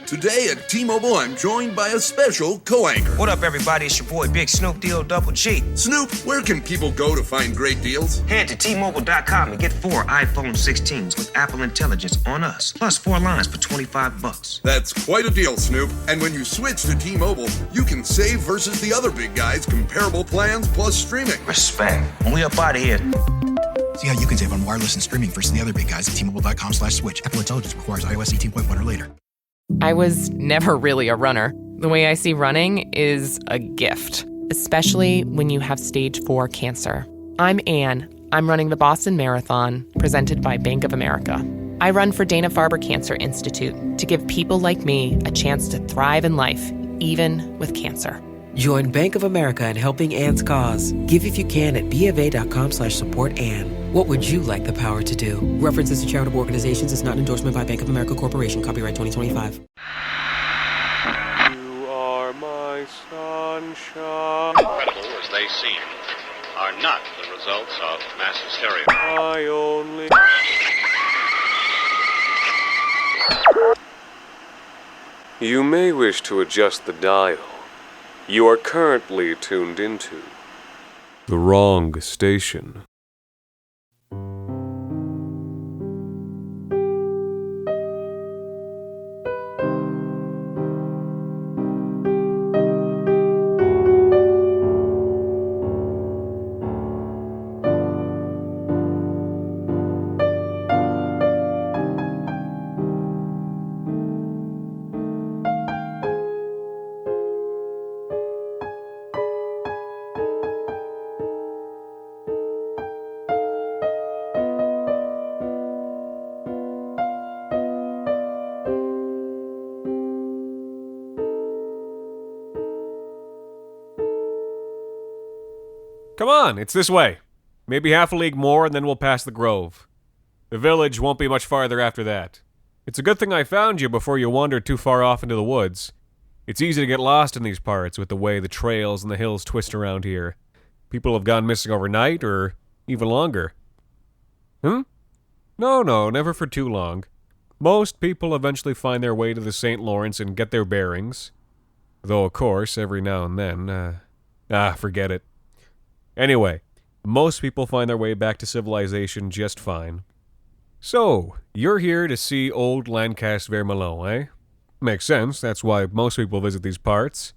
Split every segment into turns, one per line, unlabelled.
Today at T-Mobile, I'm joined by a special co-anchor.
What up, everybody? It's your boy, Big Snoop Deal Double G.
Snoop, where can people go to find great deals?
Head to T-Mobile.com and get 4 iPhone 16s with Apple Intelligence on us, plus 4 lines for $25.
That's quite a deal, Snoop. And when you switch to T-Mobile, you can save versus the other big guys, comparable plans plus streaming.
Respect. We up out of here.
See how you can save on wireless and streaming versus the other big guys at T-Mobile.com/switch. Apple Intelligence requires iOS 18.1 or later.
I was never really a runner. The way I see running is a gift, especially when you have stage 4 cancer. I'm Anne. I'm running the Boston Marathon, presented by Bank of America. I run for Dana-Farber Cancer Institute to give people like me a chance to thrive in life, even with cancer.
Join Bank of America in helping Anne's cause. Give if you can at BofA.com/supportAnne. What would you like the power to do? References to charitable organizations is not an endorsement by Bank of America Corporation. Copyright 2025.
You are my sunshine.
Incredible as they seem, are not the results of mass hysteria.
I only... You may wish to adjust the dial. You are currently tuned into the wrong station.
Come on, it's this way. Maybe half a league more and then we'll pass the Grove. The village won't be much farther after that. It's a good thing I found you before you wandered too far off into the woods. It's easy to get lost in these parts with the way the trails and the hills twist around here. People have gone missing overnight or even longer. No, never for too long. Most people eventually find their way to the St. Lawrence and get their bearings. Though, of course, every now and then, forget it. Anyway, most people find their way back to civilization just fine. So, you're here to see old Lancaster-Vermilion, eh? Makes sense, that's why most people visit these parts.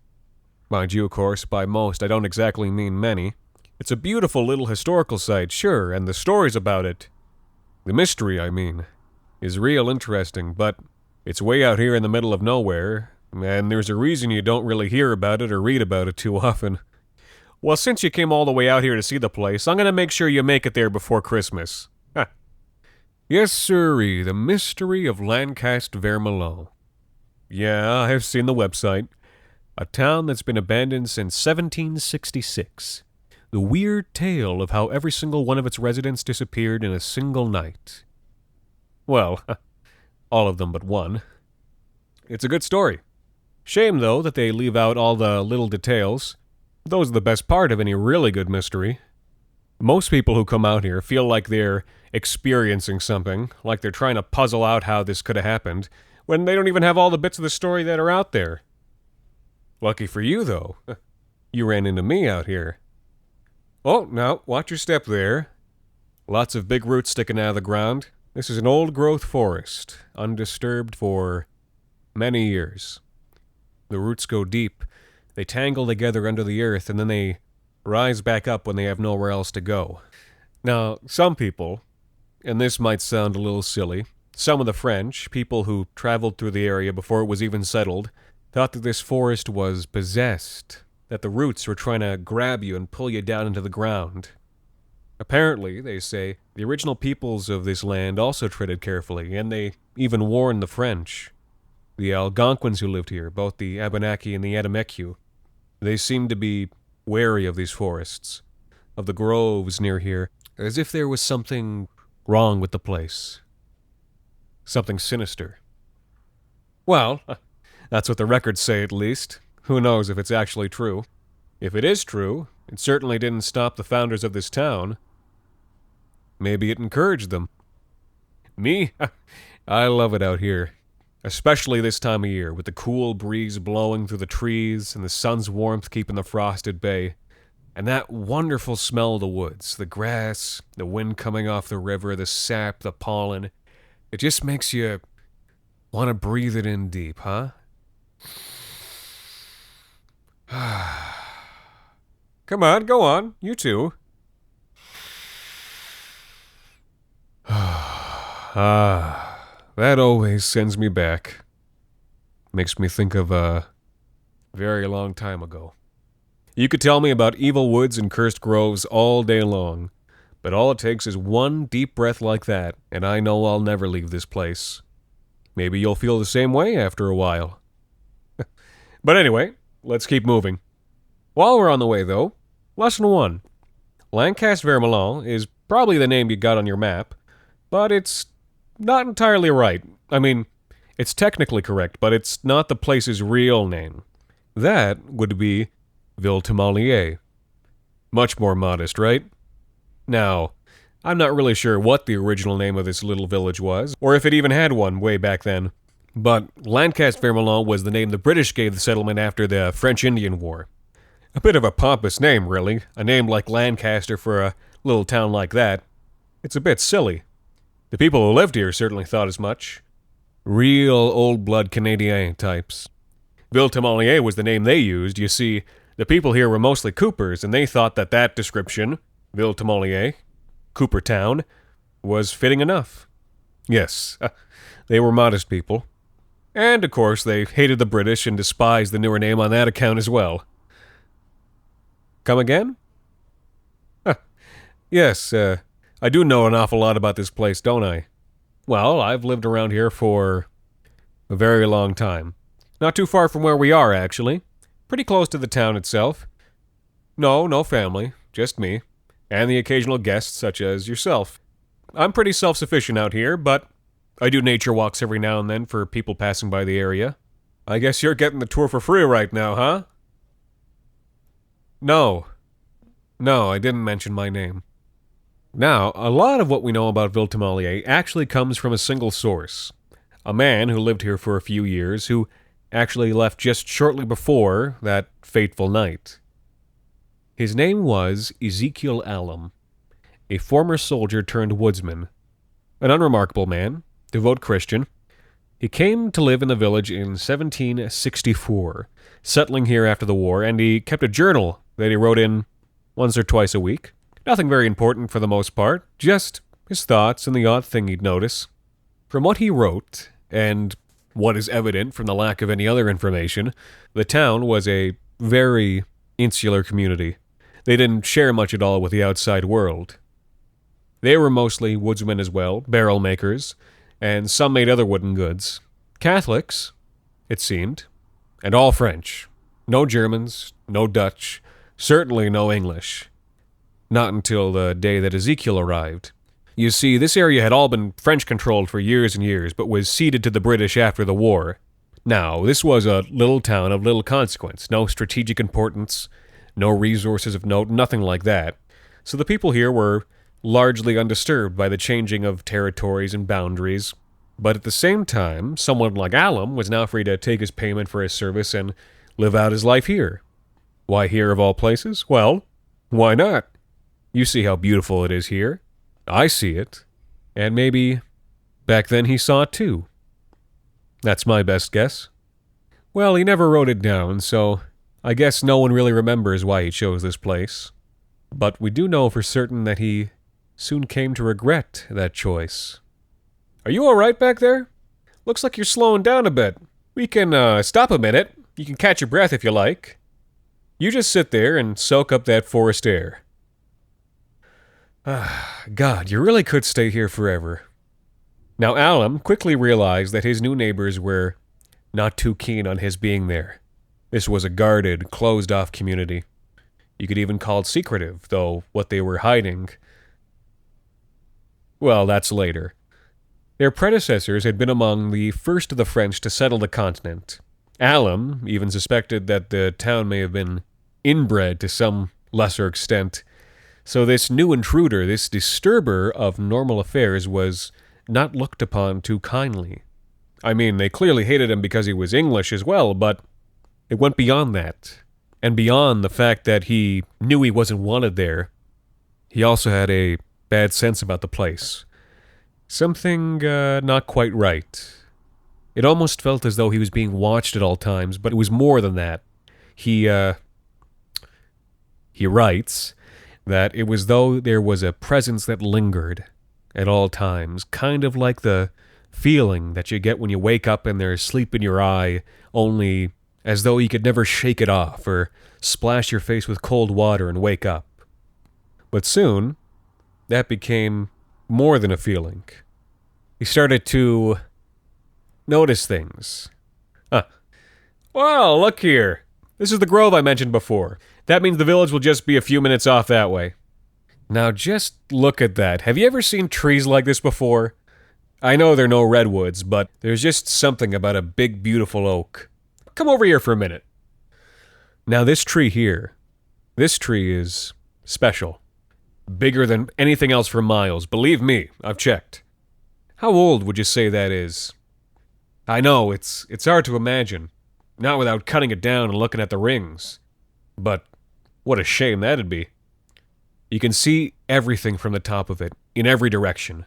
Mind you, of course, by most I don't exactly mean many. It's a beautiful little historical site, sure, and the stories about it, the mystery, I mean, is real interesting, but it's way out here in the middle of nowhere, and there's a reason you don't really hear about it or read about it too often. Well, since you came all the way out here to see the place, I'm going to make sure you make it there before Christmas. Yes, sirree, the mystery of Lancaster-Vermilion. Yeah, I've seen the website. A town that's been abandoned since 1766. The weird tale of how every single one of its residents disappeared in a single night. Well, all of them but one. It's a good story. Shame, though, that they leave out all the little details. Those are the best part of any really good mystery. Most people who come out here feel like they're experiencing something, like they're trying to puzzle out how this could have happened, when they don't even have all the bits of the story that are out there. Lucky for you, though. You ran into me out here. Oh, now, watch your step there. Lots of big roots sticking out of the ground. This is an old-growth forest, undisturbed for many years. The roots go deep. They tangle together under the earth, and then they rise back up when they have nowhere else to go. Now, some people, and this might sound a little silly, some of the French, people who traveled through the area before it was even settled, thought that this forest was possessed, that the roots were trying to grab you and pull you down into the ground. Apparently, they say, the original peoples of this land also treaded carefully, and they even warned the French. The Algonquins who lived here, both the Abenaki and the Atimecu, they seemed to be wary of these forests, of the groves near here, as if there was something wrong with the place. Something sinister. Well, that's what the records say at least. Who knows if it's actually true. If it is true, it certainly didn't stop the founders of this town. Maybe it encouraged them. Me? I love it out here. especially this time of year, with the cool breeze blowing through the trees and the sun's warmth keeping the frost at bay. And that wonderful smell of the woods, the grass, the wind coming off the river, the sap, the pollen. It just makes you want to breathe it in deep, huh? Come on, go on. You too. That always sends me back. Makes me think of a very long time ago. You could tell me about evil woods and cursed groves all day long, but all it takes is one deep breath like that, and I know I'll never leave this place. Maybe you'll feel the same way after a while. But anyway, let's keep moving. While we're on the way, though, Lesson 1. Lancaster-Vermeulen is probably the name you got on your map, but it's not entirely right. I mean, it's technically correct, but it's not the place's real name. That would be Ville-Temalier. Much more modest, right? Now, I'm not really sure what the original name of this little village was, or if it even had one way back then, but Lancaster-Vermeulen was the name the British gave the settlement after the French-Indian War. A bit of a pompous name, really. A name like Lancaster for a little town like that. It's a bit silly. The people who lived here certainly thought as much. Real old-blood Canadien types. Ville-Temalier was the name they used. You see, the people here were mostly Coopers, and they thought that description, Ville-Temalier, Cooper Town, was fitting enough. Yes, they were modest people. And, of course, they hated the British and despised the newer name on that account as well. Come again? Yes, I do know an awful lot about this place, don't I? Well, I've lived around here for a very long time. Not too far from where we are, actually. Pretty close to the town itself. No family, just me, and the occasional guests such as yourself. I'm pretty self-sufficient out here, but I do nature walks every now and then for people passing by the area. I guess you're getting the tour for free right now, huh? No, I didn't mention my name. Now, a lot of what we know about Ville-Temalier actually comes from a single source. A man who lived here for a few years who actually left just shortly before that fateful night. His name was Ezekiel Allen, a former soldier turned woodsman. An unremarkable man, devout Christian. He came to live in the village in 1764, settling here after the war, and he kept a journal that he wrote in once or twice a week. Nothing very important for the most part, just his thoughts and the odd thing he'd notice. From what he wrote, and what is evident from the lack of any other information, the town was a very insular community. They didn't share much at all with the outside world. They were mostly woodsmen as well, barrel makers, and some made other wooden goods. Catholics, it seemed, and all French. No Germans, no Dutch, certainly no English. Not until the day that Ezekiel arrived. You see, this area had all been French-controlled for years and years, but was ceded to the British after the war. Now, this was a little town of little consequence, no strategic importance, no resources of note, nothing like that. So the people here were largely undisturbed by the changing of territories and boundaries. But at the same time, someone like Allen was now free to take his payment for his service and live out his life here. Why here of all places? Well, why not? You see how beautiful it is here. I see it. And maybe back then he saw it too. That's my best guess. Well, he never wrote it down, so I guess no one really remembers why he chose this place. But we do know for certain that he soon came to regret that choice. Are you all right back there? Looks like you're slowing down a bit. We can stop a minute. You can catch your breath if you like. You just sit there and soak up that forest air. God, you really could stay here forever. Now, Allen quickly realized that his new neighbors were not too keen on his being there. This was a guarded, closed-off community. You could even call it secretive, though what they were hiding... Well, that's later. Their predecessors had been among the first of the French to settle the continent. Allen even suspected that the town may have been inbred to some lesser extent. So this new intruder, this disturber of normal affairs, was not looked upon too kindly. I mean, they clearly hated him because he was English as well, but it went beyond that. And beyond the fact that he knew he wasn't wanted there, he also had a bad sense about the place. Something not quite right. It almost felt as though he was being watched at all times, but it was more than that. He writes that it was though there was a presence that lingered at all times, kind of like the feeling that you get when you wake up and there's sleep in your eye, only as though you could never shake it off or splash your face with cold water and wake up. But soon, that became more than a feeling. He started to notice things. Well, look here. This is the grove I mentioned before. That means the village will just be a few minutes off that way. Now just look at that. Have you ever seen trees like this before? I know they're no redwoods, but there's just something about a big, beautiful oak. Come over here for a minute. Now this tree here, this tree is special. Bigger than anything else for miles. Believe me, I've checked. How old would you say that is? I know, it's hard to imagine. Not without cutting it down and looking at the rings. But what a shame that'd be. You can see everything from the top of it, in every direction.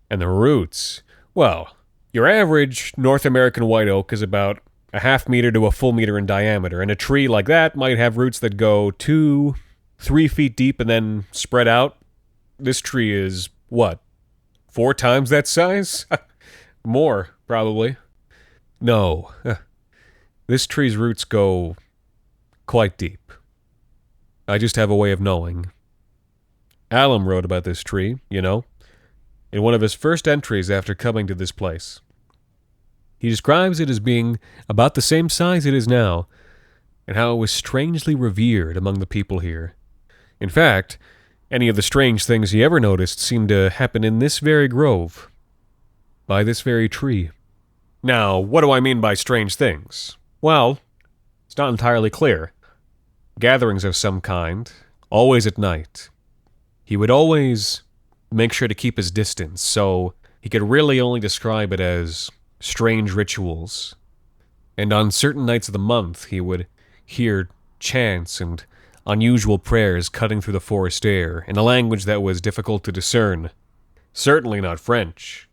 And the roots, well, your average North American white oak is about a half meter to a full meter in diameter, and a tree like that might have roots that go 2-3 feet deep and then spread out. This tree is, what, 4 times that size? More, probably. No. This tree's roots go quite deep. I just have a way of knowing. Alum wrote about this tree, you know, in one of his first entries after coming to this place. He describes it as being about the same size it is now, and how it was strangely revered among the people here. In fact, any of the strange things he ever noticed seemed to happen in this very grove, by this very tree. Now, what do I mean by strange things? Well, it's not entirely clear. Gatherings of some kind, always at night. He would always make sure to keep his distance, so he could really only describe it as strange rituals. And on certain nights of the month, he would hear chants and unusual prayers cutting through the forest air in a language that was difficult to discern. Certainly not French.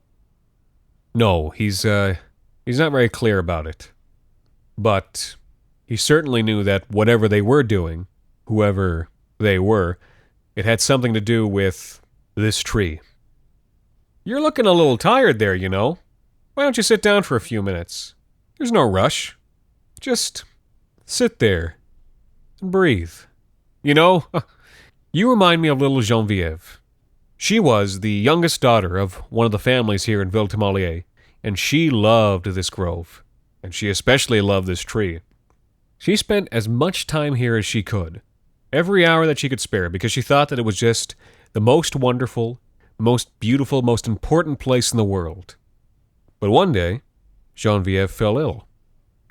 No, he's not very clear about it. But he certainly knew that whatever they were doing, whoever they were, it had something to do with this tree. You're looking a little tired there, you know. Why don't you sit down for a few minutes? There's no rush. Just sit there and breathe. You know, you remind me of little Geneviève. She was the youngest daughter of one of the families here in Ville-Temalier, and she loved this grove, and she especially loved this tree. She spent as much time here as she could, every hour that she could spare, because she thought that it was just the most wonderful, most beautiful, most important place in the world. But one day, Geneviève fell ill.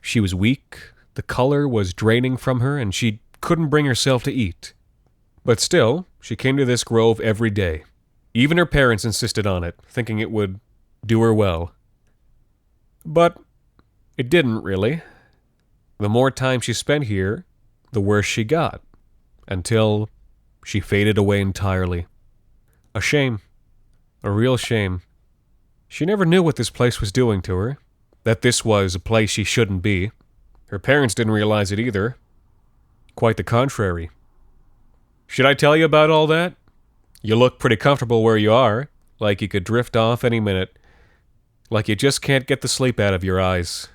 She was weak, the color was draining from her, and she couldn't bring herself to eat. But still, she came to this grove every day. Even her parents insisted on it, thinking it would do her well. But it didn't really. The more time she spent here, the worse she got, until she faded away entirely. A shame. A real shame. She never knew what this place was doing to her, that this was a place she shouldn't be. Her parents didn't realize it either. Quite the contrary. Should I tell you about all that? You look pretty comfortable where you are, like you could drift off any minute, like you just can't get the sleep out of your eyes.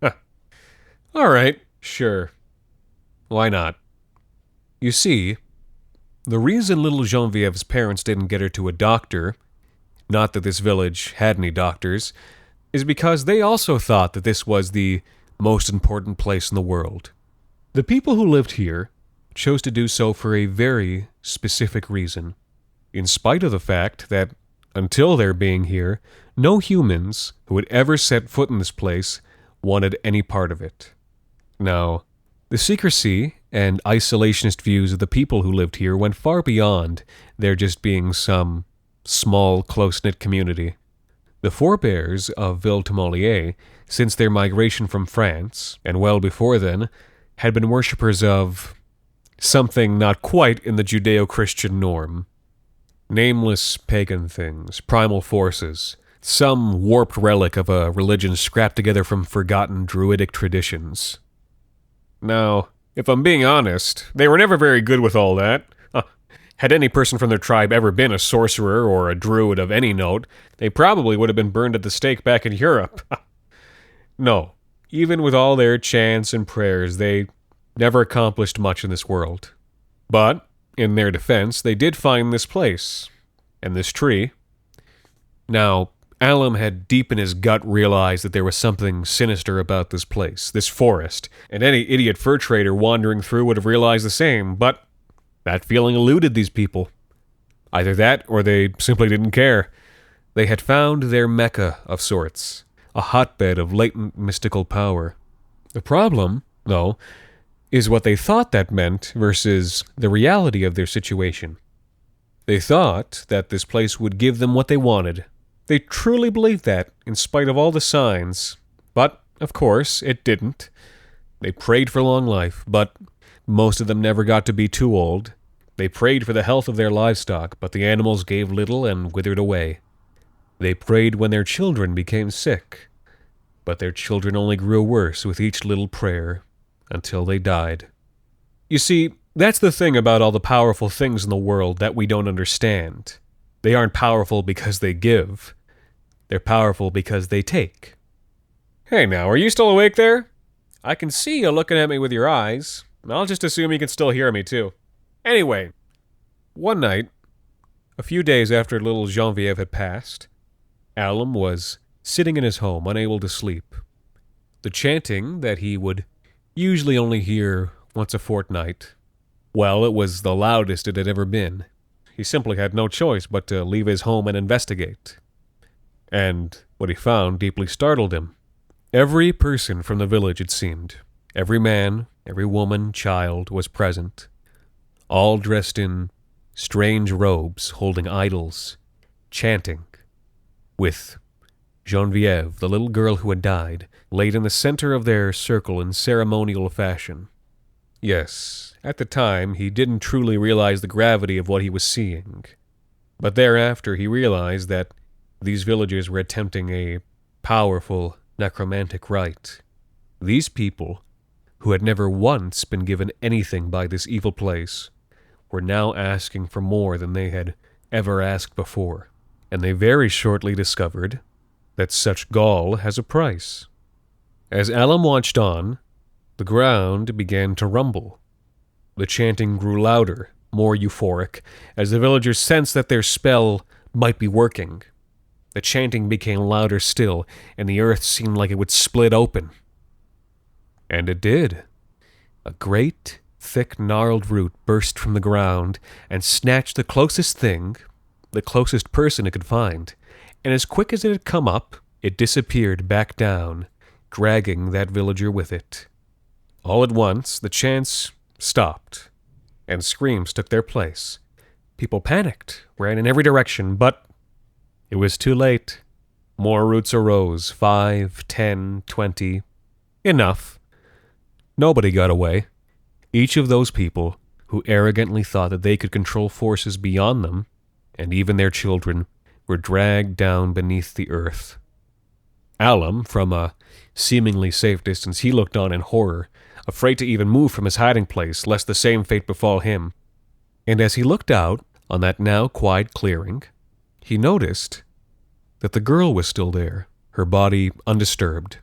Huh. All right, sure. Why not? You see, the reason little Geneviève's parents didn't get her to a doctor, not that this village had any doctors, is because they also thought that this was the most important place in the world. The people who lived here chose to do so for a very specific reason, in spite of the fact that, until their being here, no humans who had ever set foot in this place wanted any part of it. Now, the secrecy and isolationist views of the people who lived here went far beyond there just being some small, close-knit community. The forebears of Ville-Temalier, since their migration from France, and well before then, had been worshippers of something not quite in the Judeo-Christian norm. Nameless pagan things, primal forces, some warped relic of a religion scrapped together from forgotten druidic traditions. Now, if I'm being honest, they were never very good with all that. Had any person from their tribe ever been a sorcerer or a druid of any note, they probably would have been burned at the stake back in Europe. No, even with all their chants and prayers, they never accomplished much in this world. But, in their defense, they did find this place, and this tree. Now, Alum had deep in his gut realized that there was something sinister about this place, this forest, and any idiot fur trader wandering through would have realized the same, but that feeling eluded these people. Either that, or they simply didn't care. They had found their mecca of sorts, a hotbed of latent mystical power. The problem, though, is what they thought that meant versus the reality of their situation. They thought that this place would give them what they wanted. They truly believed that, in spite of all the signs. But, of course, it didn't. They prayed for long life, but most of them never got to be too old. They prayed for the health of their livestock, but the animals gave little and withered away. They prayed when their children became sick, but their children only grew worse with each little prayer, until they died. You see, that's the thing about all the powerful things in the world that we don't understand. They aren't powerful because they give. They're powerful because they take. Hey now, are you still awake there? I can see you looking at me with your eyes. I'll just assume you can still hear me, too. Anyway, one night, a few days after little Geneviève had passed, Alum was sitting in his home, unable to sleep. The chanting that he would usually only hear once a fortnight, well, it was the loudest it had ever been. He simply had no choice but to leave his home and investigate. And what he found deeply startled him. Every person from the village, it seemed, every man, every woman, child, was present, all dressed in strange robes, holding idols, chanting, with Geneviève, the little girl who had died, laid in the center of their circle in ceremonial fashion. Yes, at the time, he didn't truly realize the gravity of what he was seeing. But thereafter, he realized that these villagers were attempting a powerful necromantic rite. These people, who had never once been given anything by this evil place, were now asking for more than they had ever asked before. And they very shortly discovered that such gall has a price. As Alum watched on, the ground began to rumble. The chanting grew louder, more euphoric, as the villagers sensed that their spell might be working. The chanting became louder still, and the earth seemed like it would split open. And it did. A great, thick, gnarled root burst from the ground and snatched the closest thing, the closest person it could find, and as quick as it had come up, it disappeared back down, dragging that villager with it. All at once, the chants stopped, and screams took their place. People panicked, ran in every direction, but it was too late. More roots arose, 5, 10, 20. Enough. Nobody got away. Each of those people who arrogantly thought that they could control forces beyond them, and even their children, were dragged down beneath the earth. Alum, from a seemingly safe distance, he looked on in horror, afraid to even move from his hiding place, lest the same fate befall him. And as he looked out on that now quiet clearing, he noticed that the girl was still there, her body undisturbed.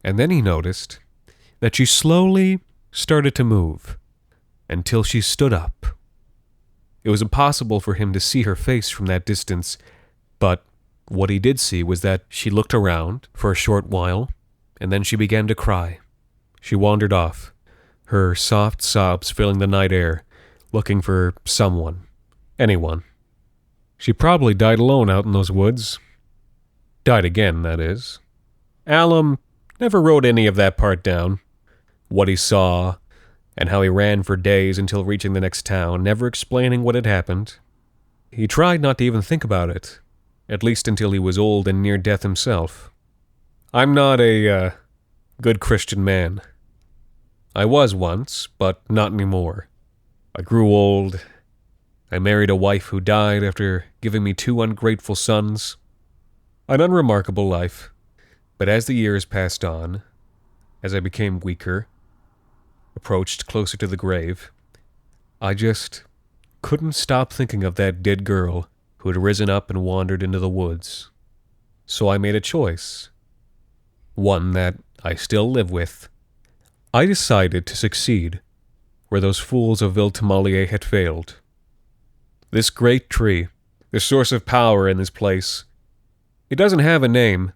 And then he noticed that she slowly started to move, until she stood up. It was impossible for him to see her face from that distance, but what he did see was that she looked around for a short while, and then she began to cry. She wandered off, her soft sobs filling the night air, looking for someone, anyone. She probably died alone out in those woods. Died again, that is. Alum never wrote any of that part down. What he saw, and how he ran for days until reaching the next town, never explaining what had happened. He tried not to even think about it, at least until he was old and near death himself. I'm not a good Christian man. I was once, but not anymore. I grew old. I married a wife who died after giving me 2 ungrateful sons. An unremarkable life, but as the years passed on, as I became weaker, approached closer to the grave, I just couldn't stop thinking of that dead girl who had risen up and wandered into the woods. So I made a choice. One that I still live with. I decided to succeed where those fools of Ville-Tamalier had failed. This great tree, the source of power in this place, it doesn't have a name.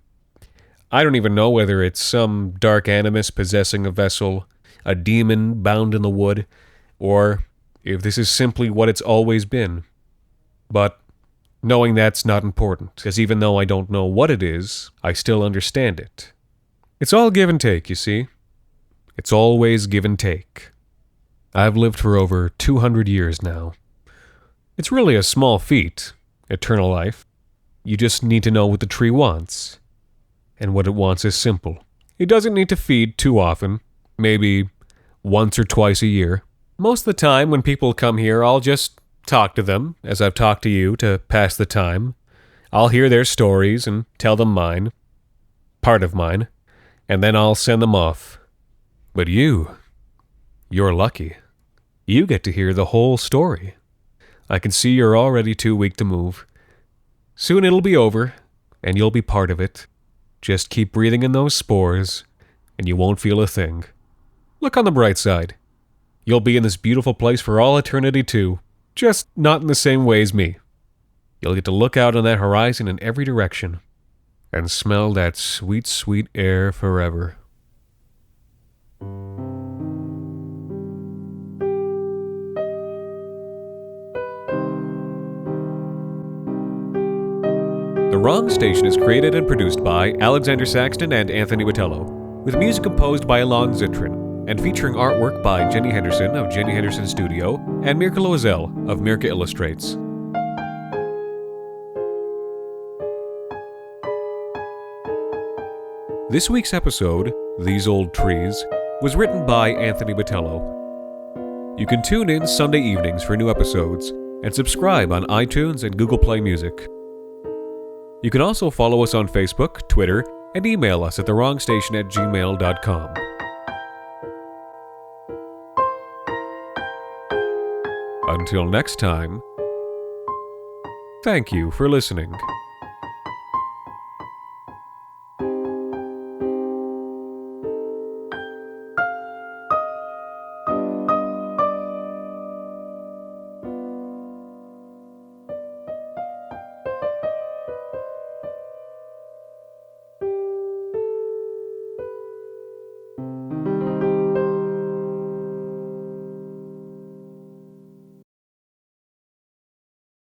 I don't even know whether it's some dark animus possessing a vessel, a demon bound in the wood, or if this is simply what it's always been. But knowing that's not important, because even though I don't know what it is, I still understand it. It's all give and take, you see. It's always give and take. I've lived for over 200 years now. It's really a small feat, eternal life. You just need to know what the tree wants. And what it wants is simple. It doesn't need to feed too often, maybe once or twice a year. Most of the time when people come here, I'll just talk to them, as I've talked to you, to pass the time. I'll hear their stories and tell them mine, part of mine, and then I'll send them off. But you're lucky. You get to hear the whole story. I can see you're already too weak to move. Soon it'll be over, and you'll be part of it. Just keep breathing in those spores, and you won't feel a thing. Look on the bright side. You'll be in this beautiful place for all eternity too, just not in the same way as me. You'll get to look out on that horizon in every direction, and smell that sweet, sweet air forever. The Wrong Station is created and produced by Alexander Saxton and Anthony Botelho, with music composed by Alon Zitrin, and featuring artwork by Jenny Henderson of Jenny Henderson Studio and Mirka Loisel of Mirka Illustrates. This week's episode, These Old Trees, was written by Anthony Botelho. You can tune in Sunday evenings for new episodes and subscribe on iTunes and Google Play Music. You can also follow us on Facebook, Twitter, and email us at thewrongstation@gmail.com. Until next time, thank you for listening.